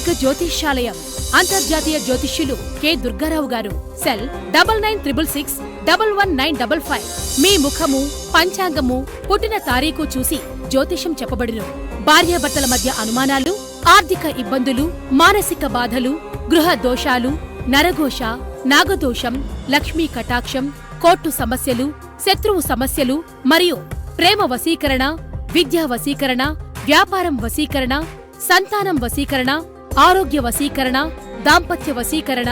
దుర్గ జ్యోతిష్యాలయం, అంతర్జాతీయ జ్యోతిష్యులు కె దుర్గారావు గారు. సెల్ 9966111955. మీ ముఖము, పంచాంగము, పుట్టిన తారీఖు చూసి జ్యోతిషం చెప్పబడును. భార్యాభర్తల మధ్య అనుమానాలు, ఆర్థిక ఇబ్బందులు, మానసిక బాధలు, గృహ దోషాలు, నరఘోష, నాగదోషం, లక్ష్మీ కటాక్షం, కోర్టు సమస్యలు, శత్రువు సమస్యలు మరియు ప్రేమ వశీకరణ, విద్యా వశీకరణ, వ్యాపారం వశీకరణ, సంతానం వశీకరణ, ఆరోగ్య వశీకరణ, దాంపత్య వశీకరణ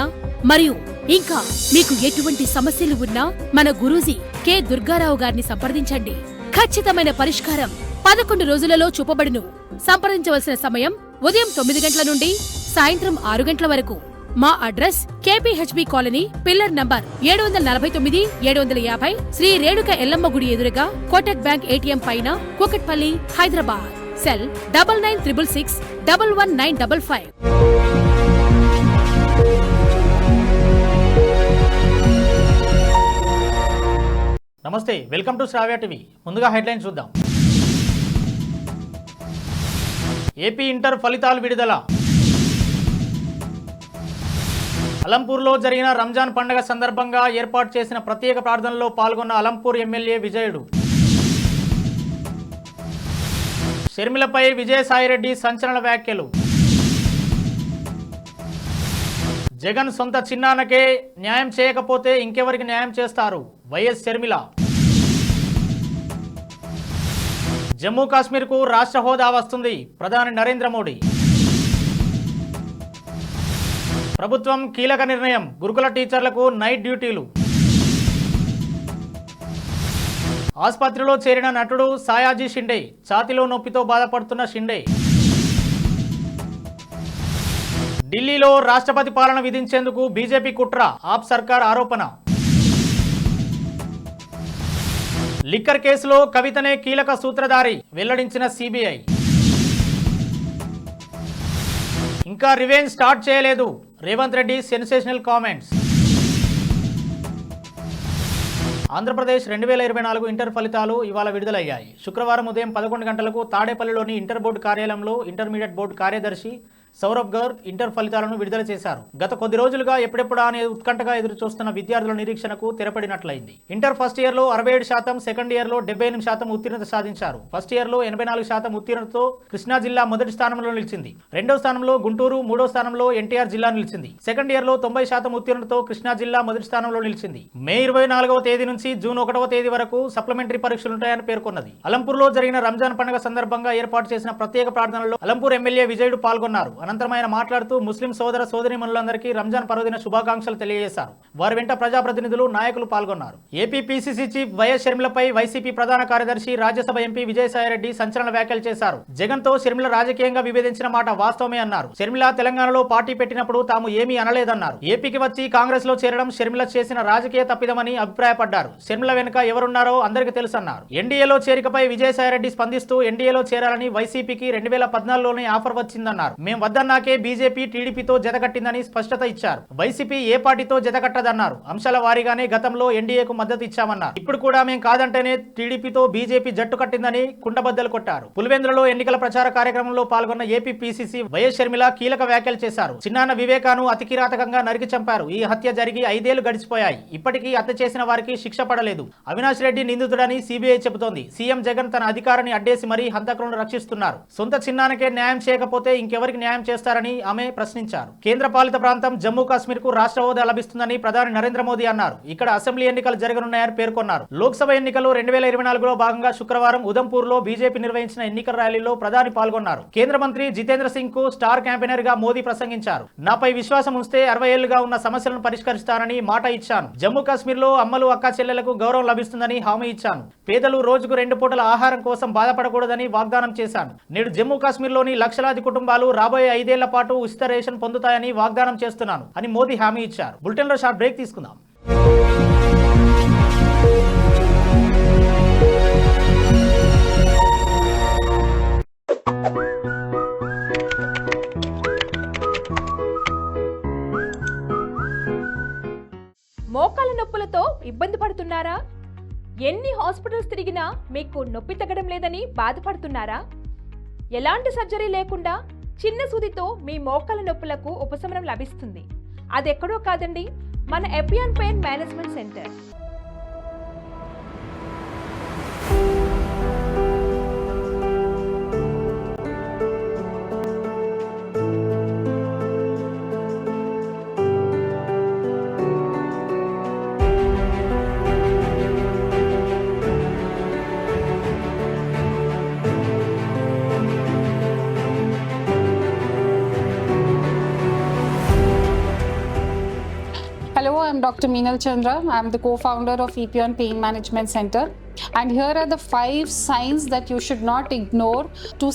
మరియు ఇంకా మీకు ఎటువంటి సమస్యలు ఉన్నా మన గురూజీ కె దుర్గారావు గారిని సంప్రదించండి. ఖచ్చితమైన పరిష్కారం 11 రోజులలో చూపబడును. సంప్రదించవలసిన సమయం ఉదయం 9 గంటల నుండి సాయంత్రం 6 గంటల వరకు. మా address KPHB colony, pillar number 749, 750, Shri Renuka Yellamma గుడి ఎదురుగా, కోటక్ బ్యాంక్ ఏటీఎం పైన, కూకట్పల్లి, హైదరాబాద్. సెల్ 9966111955. నమస్తే, వెల్కమ్ టు శ్రావ్య టీవీ. ముందుగా హెడ్లైన్స్ చూద్దాం. ఏపీ ఇంటర్ ఫలితాలు విడుదల. అలంపూర్లో జరిగిన రంజాన్ పండుగ సందర్భంగా ఏర్పాటు చేసిన ప్రత్యేక ప్రార్థనలో పాల్గొన్న అలంపూర్ ఎమ్మెల్యే విజయుడు. షర్మిలపై విజయసాయిరెడ్డి సంచలన వ్యాఖ్యలు. జగన్ సొంత చిన్నాన్నకే న్యాయం చేయకపోతే ఇంకెవరికి న్యాయం చేస్తారు? వైఎస్ షర్మిల. జమ్మూ కాశ్మీర్కు రాష్ట్ర హోదా వస్తుంది, ప్రధాని నరేంద్ర మోడీ. ప్రభుత్వం కీలక నిర్ణయం, గురుకుల టీచర్లకు నైట్ డ్యూటీలు. ఆసుపత్రిలో చేరిన నటుడు సాయాజీ షిండే, ఛాతీలో నొప్పితో బాధపడుతున్న షిండే. ఢిల్లీలో రాష్ట్రపతి పాలన విధించేందుకు బీజేపీ కుట్ర, ఆప్ సర్కార్ ఆరోపణ. లిక్కర్ కేసులో కవితనే కీలక సూత్రధారి, వెల్లడించిన సిబిఐ. ఇంకా రివెంజ్ స్టార్ట్ చేయలేదు, Revanth Reddy sensational comments. Andhra Pradesh 2024 inter ఫలితాలు ఇవాళ విడుదలయ్యాయి. శుక్రవారం ఉదయం 11 గంటలకు తాడేపల్లిలోని ఇంటర్ బోర్డు కార్యాలయంలో ఇంటర్మీడియట్ బోర్డు కార్యదర్శి సౌరభ్ గౌర్ ఇంటర్ ఫలితాలను విడుదల చేశారు. గత కొద్ది రోజులుగా ఎప్పుడెప్పుడా అనే ఉత్కంఠగా ఎదురు చూస్తున్న విద్యార్థుల నిరీక్షణకు తెరపడినట్లయింది. ఇంటర్ ఫస్ట్ ఇయర్ లో 67%, సెకండ్ ఇయర్ లో 78% ఉత్తీర్ణత సాధించారు. ఫస్ట్ ఇయర్ లో 84% ఉత్తీర్ణతతో కృష్ణా జిల్లా మొదటి స్థానంలో నిలిచింది. రెండో స్థానంలో గుంటూరు, మూడో స్థానంలో ఎన్టీఆర్ జిల్లా నిలిచింది. సెకండ్ ఇయర్ లో 90% ఉత్తీర్ణతతో కృష్ణా జిల్లా మొదటి స్థానంలో నిలిచింది. మే 24వ తేదీ నుంచి జూన్ 1వ తేదీ వరకు సప్లిమెంటరీ పరీక్షలుంటాయని పేర్కొన్నది. అలంపూర్లో జరిగిన రంజాన్ పండుగ సందర్భంగా ఏర్పాటు చేసిన ప్రత్యేక ప్రార్థనలో అలంపూర్ ఎమ్మెల్యే విజయుడు పాల్గొన్నారు. అనంతరం ఆయన మాట్లాడుతూ ముస్లిం సోదర సోదరీమణులందరికీ రంజాన్ పర్వదిన శుభాకాంక్షలు తెలియజేశారు. వారి వెంట ప్రజాప్రతినిధులు, నాయకులు పాల్గొన్నారు. ఏపీ పీసీసీ చీఫ్ వైఎస్ షర్మిలపై వైసీపీ ప్రధాన కార్యదర్శి, రాజ్యసభ ఎంపీ విజయసాయిరెడ్డి సంచలన వ్యాఖ్యలు చేశారు. జగన్ తో షర్మిల రాజకీయంగా విభేదించిన మాట వాస్తవమే అన్నారు. షర్మిల తెలంగాణలో పార్టీ పెట్టినప్పుడు తాము ఏమీ అనలేదన్నారు. ఏపీకి వచ్చి కాంగ్రెస్ లో చేరడం షర్మిల చేసిన రాజకీయ తప్పిదమని అభిప్రాయపడ్డారు. షర్మిల వెనుక ఎవరున్నారో అందరికీ తెలుసన్నారు. ఎన్డీఏలో చేరికపై విజయసాయిరెడ్డి స్పందిస్తూ ఎన్డీఏలో చేరాలని వైసీపీకి 2014లోనే ఆఫర్ వచ్చిందన్నారు. మేం వద్దన్నాకే బీజేపీ టీడీపీతో జతకట్టిందని స్పష్టత ఇచ్చారు. వైసీపీ ఏ పార్టీతో జతకట్టదన్నారు. అంశాల వారీగానే గతంలో ఎన్డీఏకు మద్దతు ఇచ్చామన్నారు. ఇప్పుడు కూడా మేం కాదంటేనే టీడీపీతో బీజేపీ జట్టు కట్టిందని కుండబద్దలు కొట్టారు. పులివెందులలో ఎన్నికల ప్రచార కార్యక్రమంలో పాల్గొన్న ఏపీ పీసీసీ వైఎస్ షర్మిల కీలక వ్యాఖ్యలు చేశారు. చిన్నాన్న వివేకాను అతి కిరాతకంగా నరికి చంపారు. ఈ హత్య జరిగి 5 ఏళ్లు గడిచిపోయాయి. ఇప్పటికీ హత్య చేసిన వారికి శిక్ష పడలేదు. అవినాష్ రెడ్డి నిందితుడని సిబిఐ చెబుతోంది. సీఎం జగన్ తన అధికారాన్ని అడ్డేసి మరీ హంతకులను రక్షిస్తున్నారు. సొంత చిన్నానకే న్యాయం చేయకపోతే ఇంకెవరికి న్యాయం చేస్తారని ఆమె ప్రశ్నించారు. కేంద్ర పాలిత ప్రాంతం జమ్మూ కాశ్మీర్ కు రాష్ట్ర హోదా లభిస్తుందని ప్రధాని నరేంద్ర మోదీ అన్నారు. ఇక్కడ అసెంబ్లీ ఎన్నికలు జరగనున్నాయని పేర్కొన్నారు. లోక్సభ ఎన్నికలు 2024లో భాగంగా శుక్రవారం ఉదంపూర్ లో బీజేపీ నిర్వహించిన ఎన్నికల ర్యాలీలో ప్రధాని పాల్గొన్నారు. కేంద్ర మంత్రి జితేంద్ర సింగ్ కు స్టార్ క్యాంపెయినర్ గా మోదీ ప్రసంగించారు. నాపై విశ్వాసం ఉంచితే 60 ఏళ్లుగా ఉన్న సమస్యలను పరిష్కరిస్తానని మాట ఇచ్చాను. జమ్మూ కాశ్మీర్ లో అమ్మలు, అక్క చెల్లెలకు గౌరవం లభిస్తుందని హామీ ఇచ్చాను. పేదలు రోజుకు 2 పూటల ఆహారం కోసం బాధపడకూడదని వాగ్దానం చేశాను. నేడు జమ్మూ కాశ్మీర్ లోని లక్షలాది కుటుంబాలు రాబోయే 5 ఏళ్ల పాటు ఉచిత రేషన్ పొందుతాయని వాగ్దానం చేస్తున్నాను అని మోదీ హామీ ఇచ్చారు. బులెటిన్ లో షార్ట్ బ్రేక్ తీసుకుందాం. మోకాల నొప్పులతో ఇబ్బంది పడుతున్నారా? ఎన్ని హాస్పిటల్స్ తిరిగినా మీకు నొప్పి తగ్గడం లేదని బాధపడుతున్నారా? ఎలాంటి సర్జరీ లేకుండా చిన్న సూదితో మీ మోకాల నొప్పులకు ఉపశమనం లభిస్తుంది. అది ఎక్కడో కాదండి, మన Epione pain management centre. Hello, I'm Dr. Meenal Chandra. I'm the co-founder of Epion Pain Management Center. And here are the 5 signs that you should not ignore to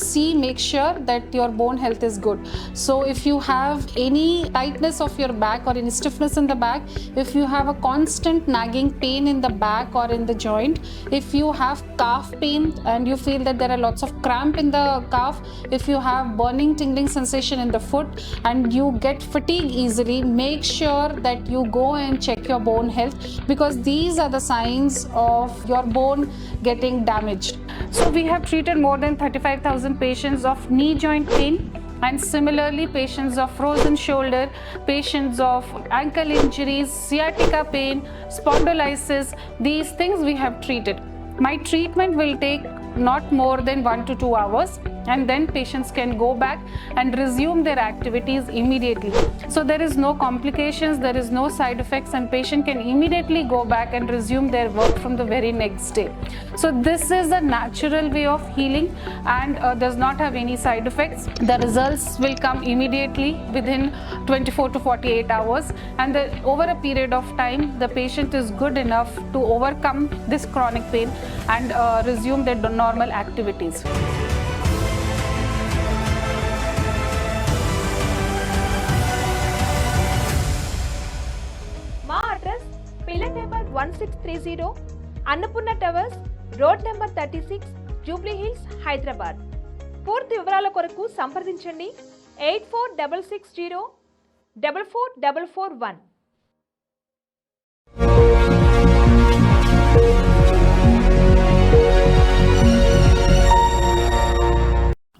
make sure that your bone health is good. So if you have any tightness of your back or any stiffness in the back, if you have a constant nagging pain in the back or in the joint, if you have calf pain and you feel that there are lots of cramp in the calf, if you have burning tingling sensation in the foot and you get fatigue easily, make sure that you go and check your bone health, because these are the signs of your bone getting damaged. So we have treated more than 35,000 patients of knee joint pain, and similarly patients of frozen shoulder, patients of ankle injuries, sciatica pain, spondylosis. These things we have treated. My treatment will take not more than 1 to 2 hours, and then patients can go back and resume their activities immediately. So there is no complications, there is no side effects, and patient can immediately go back and resume their work from the very next day. So this is a natural way of healing and does not have any side effects. The results will come immediately within 24 to 48 hours, and over a period of time the patient is good enough to overcome this chronic pain and resume their normal activities. మా address pillar number 1630, Annapurna towers, road number 36, Jubilee Hills, Hyderabad. పూర్తి వివరాల కొరకు సంప్రదించండి 8466 44441.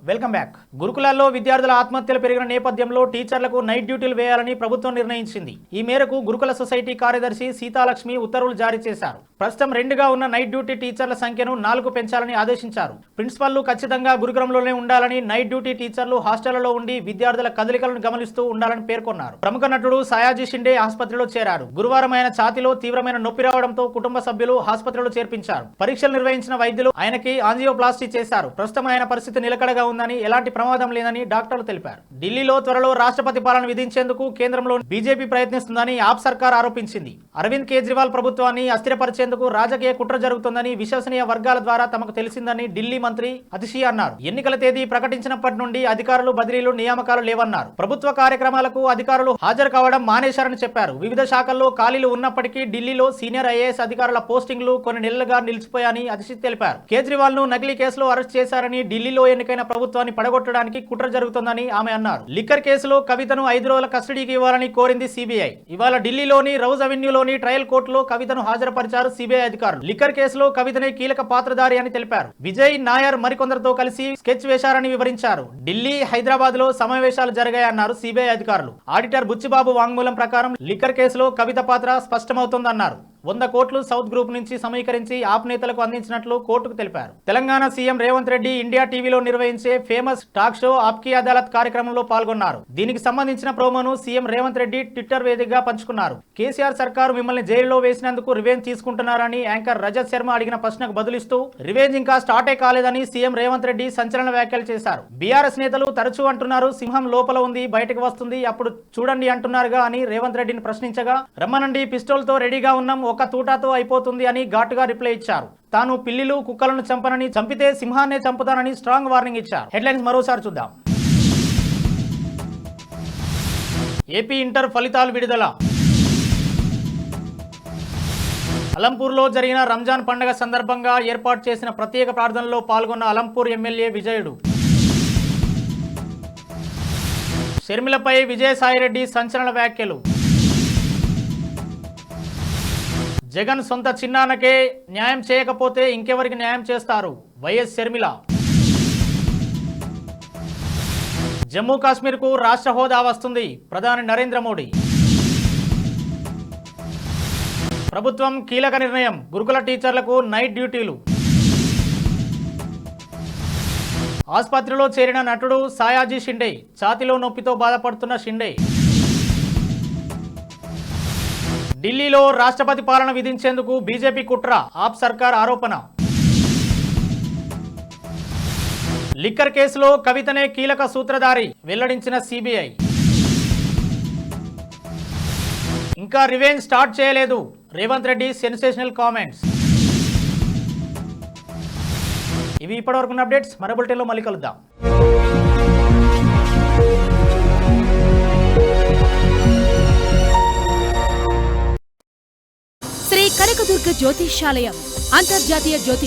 Welcome back. గురుకులాల్లో విద్యార్థుల ఆత్మహత్యలు పెరిగిన నేపథ్యంలో టీచర్లకు నైట్ డ్యూటీలు వేయాలని ప్రభుత్వం నిర్ణయించింది. ఈ మేరకు గురుకుల సొసైటీ కార్యదర్శి సీతాలక్ష్మి ఉత్తర్వులు జారీ చేశారు. ప్రస్తుతం 2గా ఉన్న నైట్ డ్యూటీ టీచర్ల సంఖ్యను 4 పెంచాలని ఆదేశించారు. ప్రిన్సిపల్లు ఖచ్చితంగా గురుకులంలోనే ఉండాలని, నైట్ డ్యూటీ టీచర్లు హాస్టళ్లలో ఉండి విద్యార్థుల కదలికలను గమనిస్తూ ఉండాలని పేర్కొన్నారు. ప్రముఖ నటుడు సాయాజీ షిండే ఆసుపత్రిలో చేరారు. గురువారం ఆయన ఛాతీలో తీవ్రమైన నొప్పి రావడంతో కుటుంబ సభ్యులు ఆసుపత్రిలో చేర్పించారు. పరీక్షలు నిర్వహించిన వైద్యులు ఆయనకి ఆంజియోప్లాస్టీ చేశారు. ప్రస్తుతం ఆయన పరిస్థితి నిలకడగా ఉందని, ఎలాంటి ప్రమాదం లేదని డాక్టర్లు తెలిపారు. ఢిల్లీలో త్వరలో రాష్ట్రపతి పాలన విధించేందుకు కేంద్రంలో బీజేపీ ప్రయత్నిస్తుందని ఆప్ సర్కార్ ఆరోపించింది. అరవింద్ కేజ్రీవాల్ ప్రభుత్వాన్ని అస్థిరపరిచేందుకు రాజకీయ కుట్ర జరుగుతుందని విశ్వసనీయ వర్గాల ద్వారా తమకు తెలిసిందని ఢిల్లీ మంత్రి అతిషి అన్నారు. ఎన్నికల తేదీ ప్రకటించినప్పటి నుండి అధికారులు బదిలీలు, నియామకాలు లేవన్నారు. ప్రభుత్వ కార్యక్రమాలకు అధికారులు హాజరు కావడం మానేశారని చెప్పారు. వివిధ శాఖల్లో ఖాళీలు ఉన్నప్పటికీ ఢిల్లీలో సీనియర్ ఐఏఎస్ అధికారుల పోస్టింగ్లు కొన్ని నెలలుగా నిలిచిపోయాయని అతిషి తెలిపారు. కేజ్రీవాల్ ను నకిలీ కేసులో అరెస్ట్ చేశారని, ఢిల్లీలో ఎన్నికైన ప్రభుత్వాన్ని పడగొట్టడానికి కుట్ర జరుగుతోందని ఆమె అన్నారు. లిక్కర్ కేసులో కవితను 5 రోజుల కస్టడీకి ఇవ్వాలని కోరింది సిబిఐ. ఇవాళ ఢిల్లీలోని రౌజ్ అవెన్యూలోని ట్రయల్ కోర్టులో కవితను హాజరుపరిచారు సిబిఐ అధికారులు. లిక్కర్ కేసులో కవితనే కీలక పాత్రధారి అని తెలిపారు. విజయ్ నాయర్ మరికొందరితో కలిసి స్కెచ్ వేశారని వివరించారు. ఢిల్లీ, హైదరాబాద్ లో సమావేశాలు జరిగాయన్నారు సిబిఐ అధికారులు. ఆడిటర్ బుచ్చిబాబు వాంగ్మూలం ప్రకారం లిక్కర్ కేసులో కవిత పాత్ర స్పష్టమవుతోందన్నారు. 100 కోట్లు సౌత్ గ్రూప్ నుంచి సమీకరించి ఆప్ నేతలకు అందించినట్లు కోర్టుకు తెలిపారు. తెలంగాణ సీఎం రేవంత్ రెడ్డి ఇండియా టీవీలో నిర్వహించే ఫేమస్ టాక్ షో ఆప్కీ అదాలత్ కార్యక్రమంలో పాల్గొన్నారు. దీనికి సంబంధించిన ప్రోమోను సీఎం రేవంత్ రెడ్డి ట్విట్టర్ వేదికగా పంచుకున్నారు. కేసీఆర్ సర్కారు మిమ్మల్ని జైల్లో వేసినందుకు రివెంజ్ తీసుకుంటున్నారని యాంకర్ రజత్ శర్మ అడిగిన ప్రశ్నకు బదులిస్తూ రివెంజ్ ఇంకా స్టార్టే కాలేదని సీఎం రేవంత్ రెడ్డి సంచలన వ్యాఖ్యలు చేశారు. బీఆర్ఎస్ నేతలు తరచూ అంటున్నారు సింహం లోపల ఉంది, బయటకు వస్తుంది, అప్పుడు చూడండి అంటున్నారుగా అని రేవంత్ రెడ్డిని ప్రశ్నించగా, రమ్మనండి, పిస్టోల్తో రెడీగా ఉన్నాం, ఒక తూటాతో అయిపోతుంది అని ఘాటుగా రిప్లై ఇచ్చారు. తాను పిల్లిలు, కుక్కలను చంపనని, చంపితే సింహాన్నే చంపుతానని స్ట్రాంగ్ వార్నింగ్ ఇచ్చారు. హెడ్లైన్స్ మరోసారి చూద్దాం. ఏపీ ఇంటర్ ఫలితాలు విడుదల. అలంపూర్లో జరిగిన రంజాన్ పండుగ సందర్భంగా ఏర్పాటు చేసిన ప్రత్యేక ప్రార్థనలో పాల్గొన్న అలంపూర్ ఎమ్మెల్యే విజయుడు. షర్మిలపై విజయసాయిరెడ్డి సంచలన వ్యాఖ్యలు. జగన్ సొంత చిన్నాన్నకే న్యాయం చేయకపోతే ఇంకెవరికి న్యాయం చేస్తారు? వైఎస్ షర్మిల. జమ్మూ కాశ్మీర్కు రాష్ట్ర హోదా వస్తుంది, ప్రధాని నరేంద్ర మోడీ. ప్రభుత్వం కీలక నిర్ణయం, గురుకుల టీచర్లకు నైట్ డ్యూటీలు. ఆసుపత్రిలో చేరిన నటుడు సాయాజీ షిండే, ఛాతీలో నొప్పితో బాధపడుతున్న షిండే. ఢిల్లీలో రాష్ట్రపతి పాలన విధించేందుకు బీజేపీ కుట్ర, ఆప్ సర్కార్ ఆరోపణ. లిక్కర్ కేసులో కవితనే కీలక సూత్రధారి, వెల్లడించిన సిబిఐ. ఇంకా రివెంజ్ స్టార్ట్ చేయలేదు, రేవంత్ రెడ్డి సెన్సేషనల్ కామెంట్స్. ఇవి ఇప్పటివరకు ఉన్న అప్డేట్స్. మన బులెటిన్లో మళ్ళీ కలుద్దాం. శ్రీ కనకదుర్గ జ్యోతిష్యాలయం అంతర్జాతీయ జ్యోతిష